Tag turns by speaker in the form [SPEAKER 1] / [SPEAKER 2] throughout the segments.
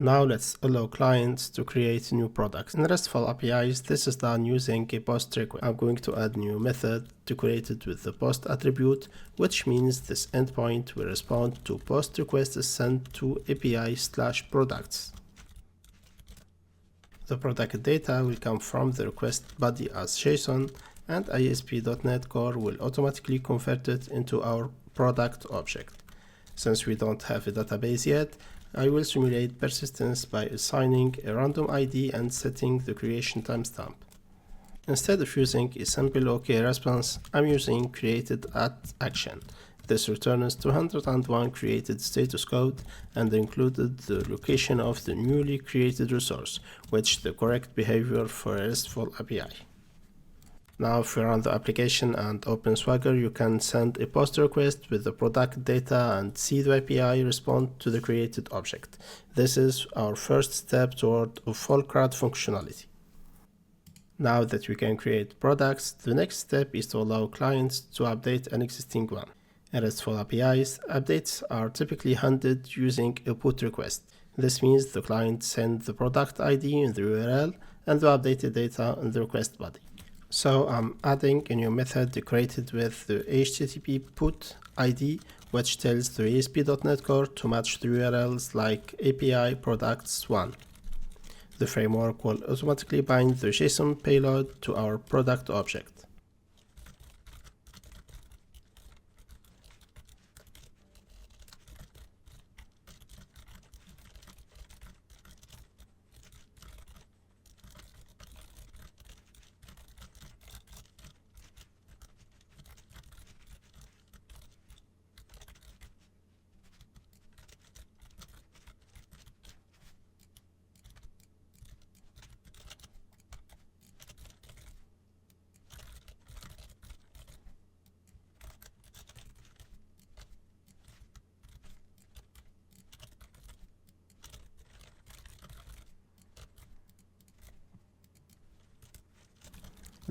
[SPEAKER 1] Now let's allow clients to create new products. In RESTful APIs, this is done using a post request. I'm going to add new method to create it with the post attribute, which means this endpoint will respond to post requests sent to API/products. The product data will come from the request body as JSON, and ASP.NET Core will automatically convert it into our product object. Since we don't have a database yet, I will simulate persistence by assigning a random ID and setting the creation timestamp. Instead of using a simple OK response, I'm using created@action. This returns 201 created status code and included the location of the newly created resource, which is the correct behavior for a RESTful API. Now if you run the application and open Swagger, you can send a post request with the product data and see the API respond to the created object. This is our first step toward a full CRUD functionality. Now that we can create products, the next step is to allow clients to update an existing one. In RESTful APIs, updates are typically handled using a put request. This means the client sends the product ID in the URL and the updated data in the request body. So I'm adding a new method created with the HTTP put ID, which tells the ASP.NET Core to match the URLs like API products 1. The framework will automatically bind the JSON payload to our product object.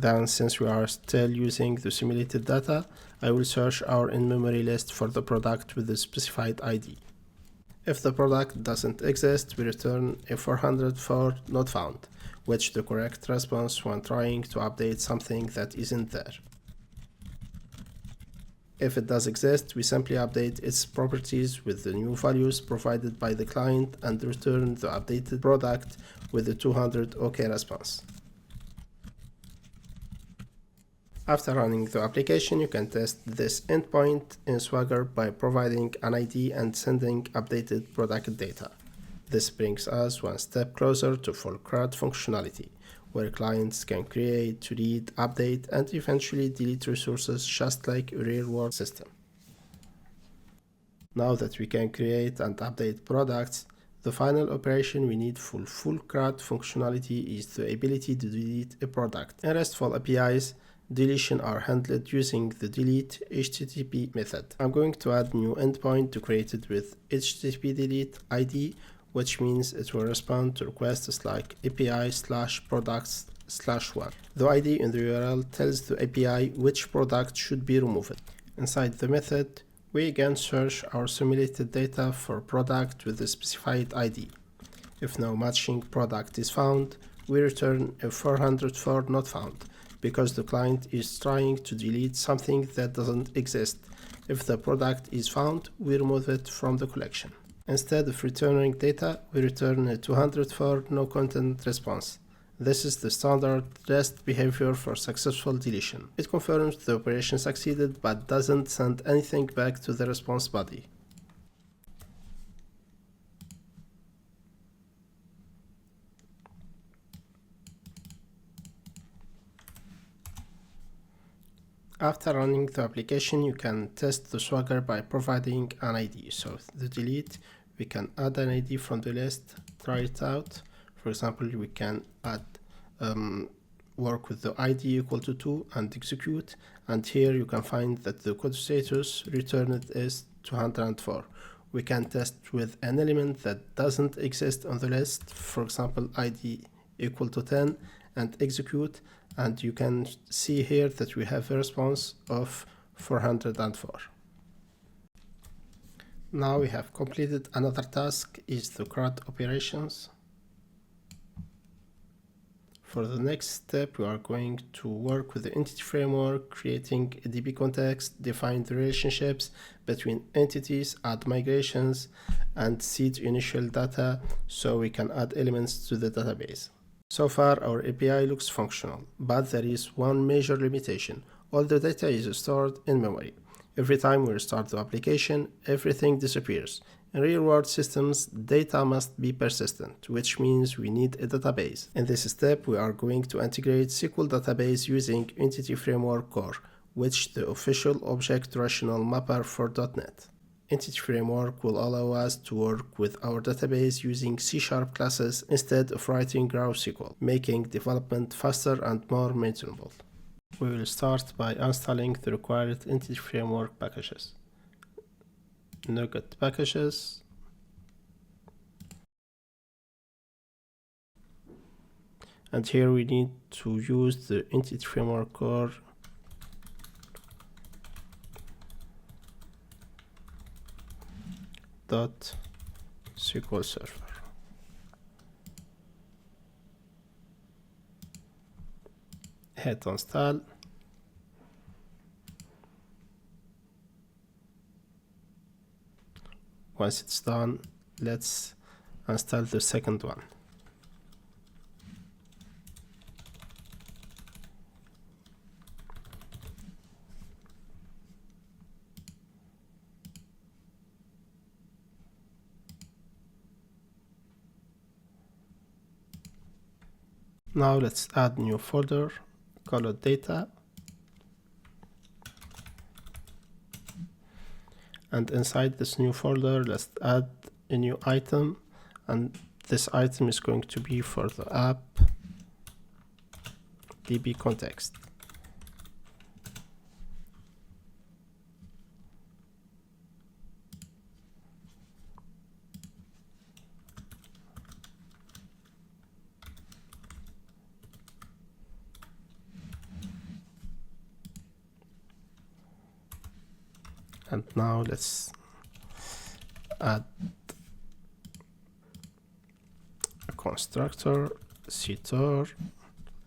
[SPEAKER 1] Then, since we are still using the simulated data, I will search our in-memory list for the product with the specified ID. If the product doesn't exist, we return a 404 not found, which is the correct response when trying to update something that isn't there. If it does exist, we simply update its properties with the new values provided by the client and return the updated product with the 200 OK response. After running the application, you can test this endpoint in Swagger by providing an ID and sending updated product data. This brings us one step closer to full CRUD functionality, where clients can create, read, update, and eventually delete resources just like a real-world system. Now that we can create and update products, the final operation we need for full CRUD functionality is the ability to delete a product. In RESTful APIs, deletion are handled using the delete HTTP method. I'm going to add new endpoint created with HTTP delete ID, which means it will respond to requests like API/products/1. The ID in the URL tells the API which product should be removed. Inside the method, we again search our simulated data for product with the specified ID. If no matching product is found, we return a 404 not found, because the client is trying to delete something that doesn't exist. If the product is found, we remove it from the collection. Instead of returning data, we return a 204 no content response. This is the standard REST behavior for successful deletion. It confirms the operation succeeded but doesn't send anything back to the response body. After running the application, you can test the Swagger by providing an ID. So the delete, we can add an ID from the list, try it out. For example, we can add work with the ID equal to 2 and execute. And here you can find that the code status returned is 204. We can test with an element that doesn't exist on the list, for example, ID equal to 10, and execute. And you can see here that we have a response of 404. Now we have completed another task, is the CRUD operations. For the next step, we are going to work with the entity framework, creating a DbContext, define the relationships between entities, add migrations, and seed initial data so we can add elements to the database. So far, our API looks functional, but there is one major limitation. All the data is stored in memory. Every time we restart the application, everything disappears. In real-world systems, data must be persistent, which means we need a database. In this step, we are going to integrate SQL Database using Entity Framework Core, which is the official object rational mapper for .NET. Entity Framework will allow us to work with our database using C# classes instead of writing raw SQL, making development faster and more maintainable. We will start by installing the required Entity Framework packages. NuGet packages, and here we need to use the Entity Framework Core .SQL Server. Hit install. Once it's done, let's install the second one. Now let's add new folder, call it data, and inside this new folder let's add a new item, and this item is going to be for the app DbContext. And now let's add a constructor, CTOR,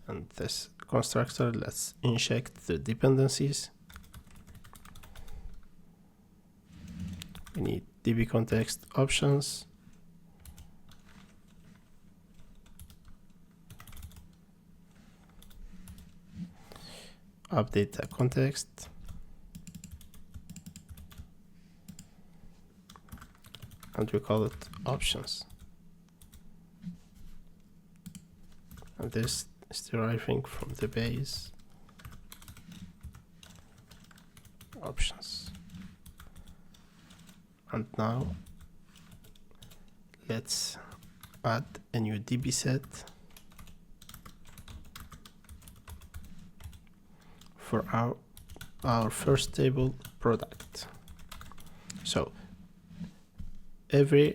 [SPEAKER 1] and this constructor, let's inject the dependencies. We need DbContext options, update the context, and we call it options. And this is deriving from the base options. And now let's add a new DB set for our first table product. So every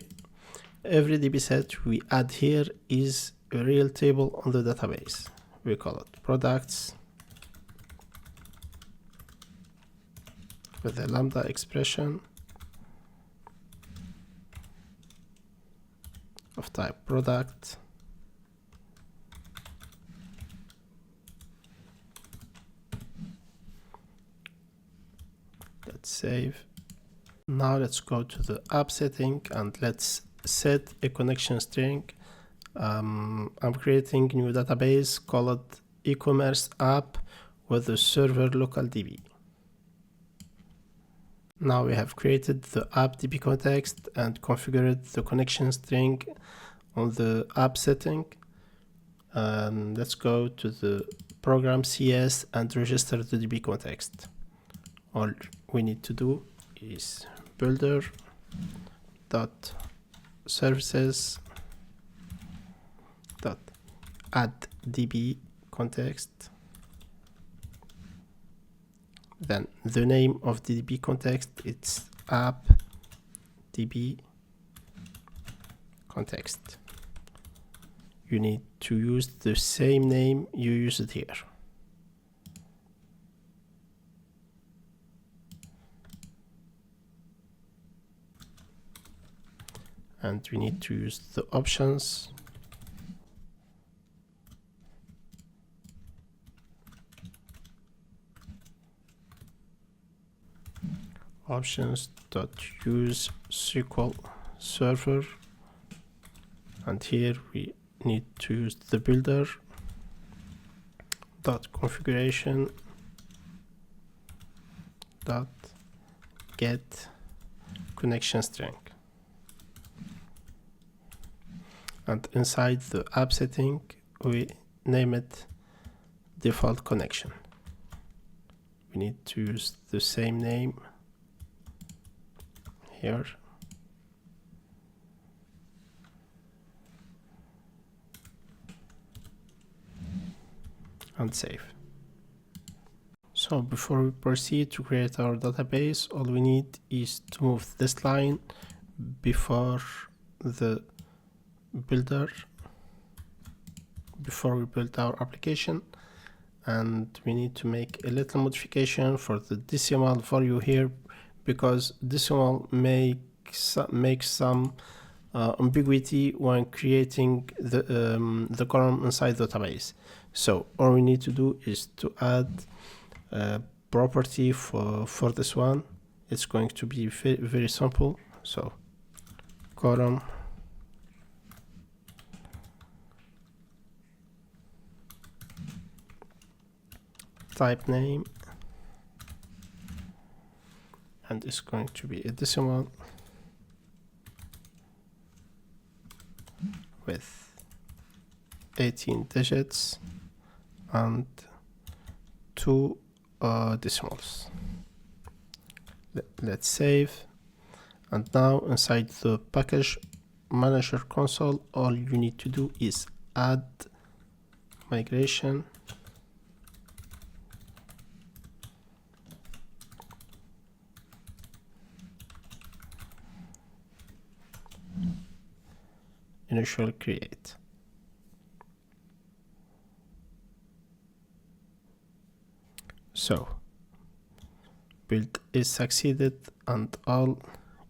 [SPEAKER 1] DB set we add here is a real table on the database. We call it products with a lambda expression of type product. Let's save. Now let's go to the app setting and let's set a connection string. I'm creating a new database called E-Commerce app with the server local DB. Now we have created the app DbContext and configured the connection string on the app setting. Let's go to the program CS and register the DbContext. All we need to do is builder dot services dot add DbContext. Then the name of the DbContext, it's app DbContext. You need to use the same name you used here. and we need to use the options. Options.use SQL Server, and here we need to use the builder dot configuration dot get connection string, and inside the app setting we name it default connection. We need to use the same name here, and save. So before we proceed to create our database, all we need is to move this line before the builder, before we build our application, and we need to make a little modification for the decimal value here, because decimal makes some ambiguity when creating the column inside the database. So all we need to do is to add a property for this one. It's going to be very simple. So column type name, and it's going to be a decimal with 18 digits and 2 decimals. Let's save, and now inside the package manager console, all you need to do is add migration initial create. So build is succeeded and all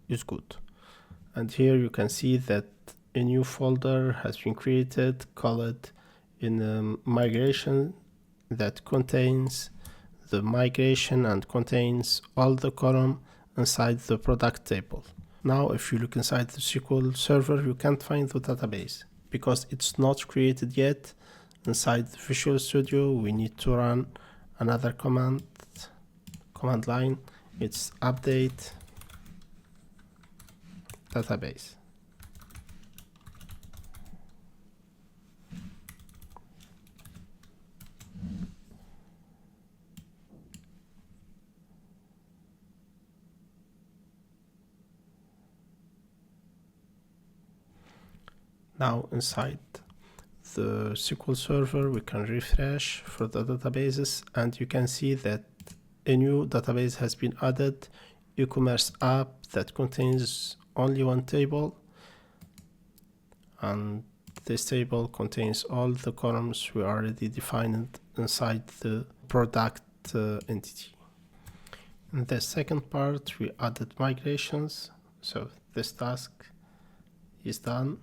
[SPEAKER 1] is good. And here you can see that a new folder has been created called in migration, that contains the migration and contains all the column inside the product table. Now if you look inside the SQL Server, you can't find the database because it's not created yet. Inside the Visual Studio we need to run another command line. It's update database. Now inside the SQL Server we can refresh for the databases, and you can see that a new database has been added, E-Commerce app, that contains only one table, and this table contains all the columns we already defined inside the product entity. In the second part we added migrations, so this task is done.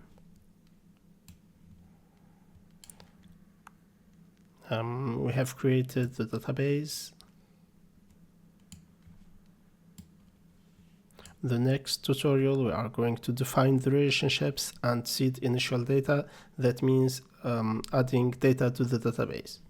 [SPEAKER 1] We have created the database. The next tutorial we are going to define the relationships and seed initial data. That means adding data to the database.